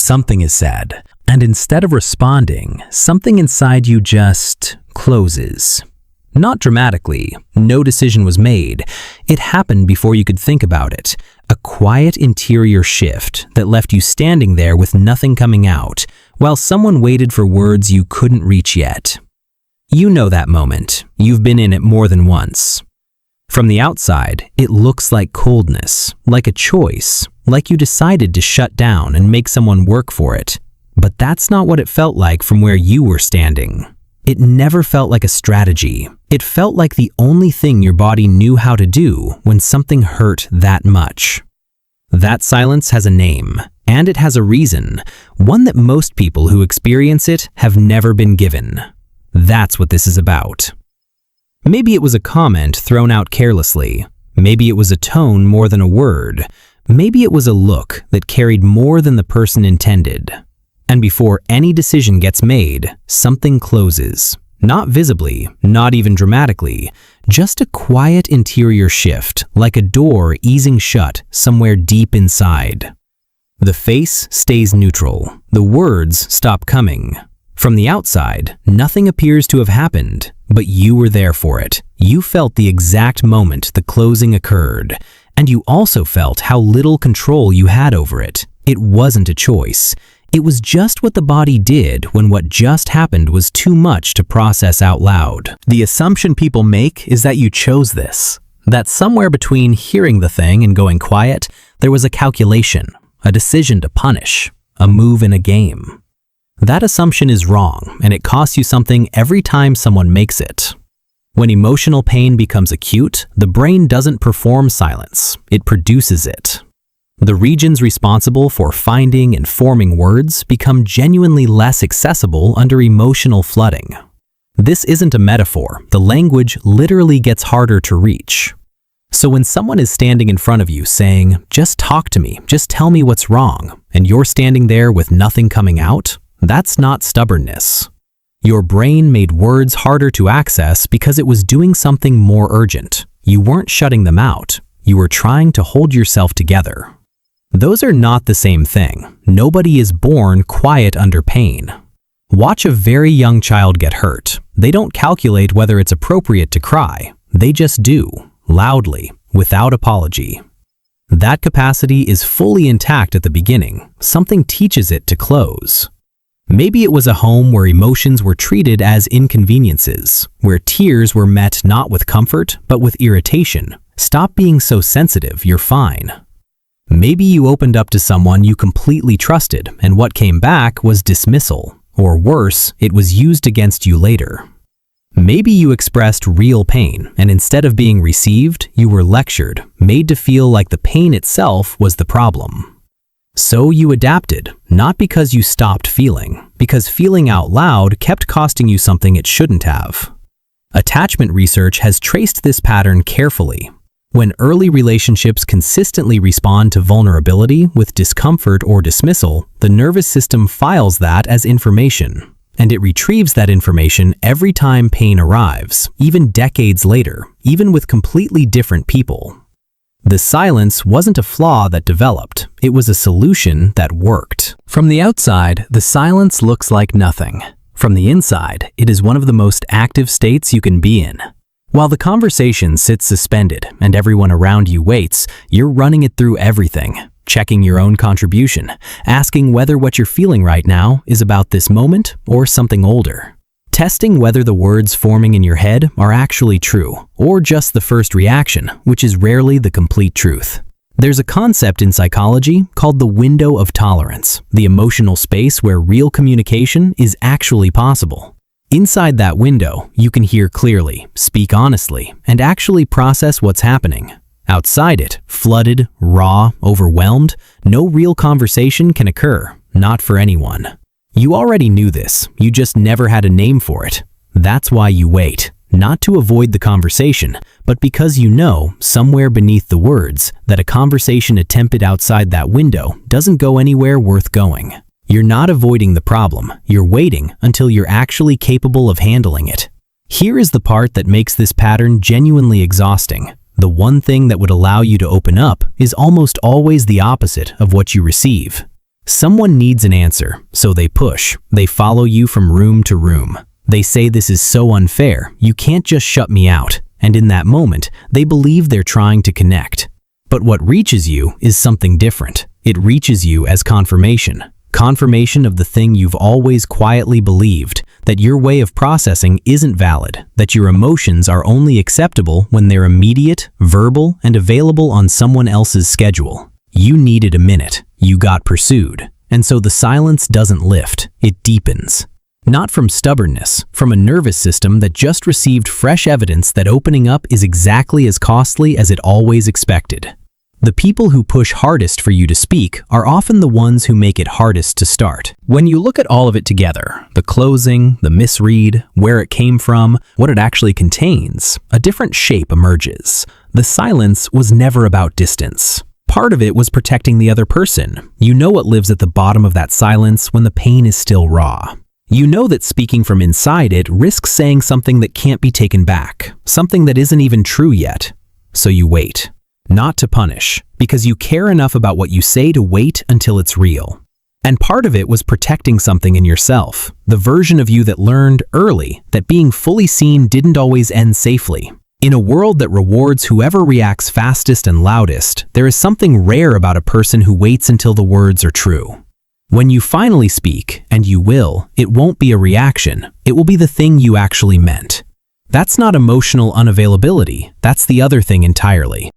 something is said, and instead of responding, something inside you just closes. Not dramatically, no decision was made. It happened before you could think about it. A quiet interior shift that left you standing there with nothing coming out, while someone waited for words you couldn't reach yet. You know that moment. You've been in it more than once. From the outside, it looks like coldness, like a choice, like you decided to shut down and make someone work for it. But that's not what it felt like from where you were standing. It never felt like a strategy. It felt like the only thing your body knew how to do when something hurt that much. That silence has a name, and it has a reason, one that most people who experience it have never been given. That's what this is about. Maybe it was a comment thrown out carelessly. Maybe it was a tone more than a word. Maybe it was a look that carried more than the person intended. And before any decision gets made, something closes. Not visibly, not even dramatically, just a quiet interior shift, like a door easing shut somewhere deep inside. The face stays neutral. The words stop coming. From the outside, nothing appears to have happened, but you were there for it. You felt the exact moment the closing occurred, and you also felt how little control you had over it. It wasn't a choice. It was just what the body did when what just happened was too much to process out loud. The assumption people make is that you chose this, that somewhere between hearing the thing and going quiet, there was a calculation, a decision to punish, a move in a game. That assumption is wrong, and it costs you something every time someone makes it. When emotional pain becomes acute, the brain doesn't perform silence, it produces it. The regions responsible for finding and forming words become genuinely less accessible under emotional flooding. This isn't a metaphor. The language literally gets harder to reach. So when someone is standing in front of you saying, "Just talk to me, just tell me what's wrong," and you're standing there with nothing coming out, that's not stubbornness. Your brain made words harder to access because it was doing something more urgent. You weren't shutting them out. You were trying to hold yourself together. Those are not the same thing. Nobody is born quiet under pain. Watch a very young child get hurt. They don't calculate whether it's appropriate to cry. They just do, loudly, without apology. That capacity is fully intact at the beginning. Something teaches it to close. Maybe it was a home where emotions were treated as inconveniences, where tears were met not with comfort, but with irritation. Stop being so sensitive, you're fine. Maybe you opened up to someone you completely trusted, and what came back was dismissal, or worse, it was used against you later. Maybe you expressed real pain, and instead of being received, you were lectured, made to feel like the pain itself was the problem. So you adapted, not because you stopped feeling, because feeling out loud kept costing you something it shouldn't have. Attachment research has traced this pattern carefully. When early relationships consistently respond to vulnerability with discomfort or dismissal, the nervous system files that as information, and it retrieves that information every time pain arrives, even decades later, even with completely different people. The silence wasn't a flaw that developed, it was a solution that worked. From the outside, the silence looks like nothing. From the inside, it is one of the most active states you can be in. While the conversation sits suspended and everyone around you waits, you're running it through everything, checking your own contribution, asking whether what you're feeling right now is about this moment or something older. Testing whether the words forming in your head are actually true, or just the first reaction, which is rarely the complete truth. There's a concept in psychology called the window of tolerance, the emotional space where real communication is actually possible. Inside that window, you can hear clearly, speak honestly, and actually process what's happening. Outside it, flooded, raw, overwhelmed, no real conversation can occur, not for anyone. You already knew this, you just never had a name for it. That's why you wait, not to avoid the conversation, but because you know, somewhere beneath the words, that a conversation attempted outside that window doesn't go anywhere worth going. You're not avoiding the problem, you're waiting until you're actually capable of handling it. Here is the part that makes this pattern genuinely exhausting. The one thing that would allow you to open up is almost always the opposite of what you receive. Someone needs an answer, so they push. They follow you from room to room. They say this is so unfair, you can't just shut me out. And in that moment, they believe they're trying to connect. But what reaches you is something different. It reaches you as confirmation. Confirmation of the thing you've always quietly believed, that your way of processing isn't valid, that your emotions are only acceptable when they're immediate, verbal, and available on someone else's schedule. You needed a minute. You got pursued. And so the silence doesn't lift, it deepens. Not from stubbornness, from a nervous system that just received fresh evidence that opening up is exactly as costly as it always expected. The people who push hardest for you to speak are often the ones who make it hardest to start. When you look at all of it together, the closing, the misread, where it came from, what it actually contains, a different shape emerges. The silence was never about distance. Part of it was protecting the other person. You know what lives at the bottom of that silence when the pain is still raw. You know that speaking from inside it risks saying something that can't be taken back, something that isn't even true yet. So you wait. Not to punish, because you care enough about what you say to wait until it's real. And part of it was protecting something in yourself, the version of you that learned early that being fully seen didn't always end safely. In a world that rewards whoever reacts fastest and loudest, there is something rare about a person who waits until the words are true. When you finally speak, and you will, it won't be a reaction, it will be the thing you actually meant. That's not emotional unavailability, that's the other thing entirely.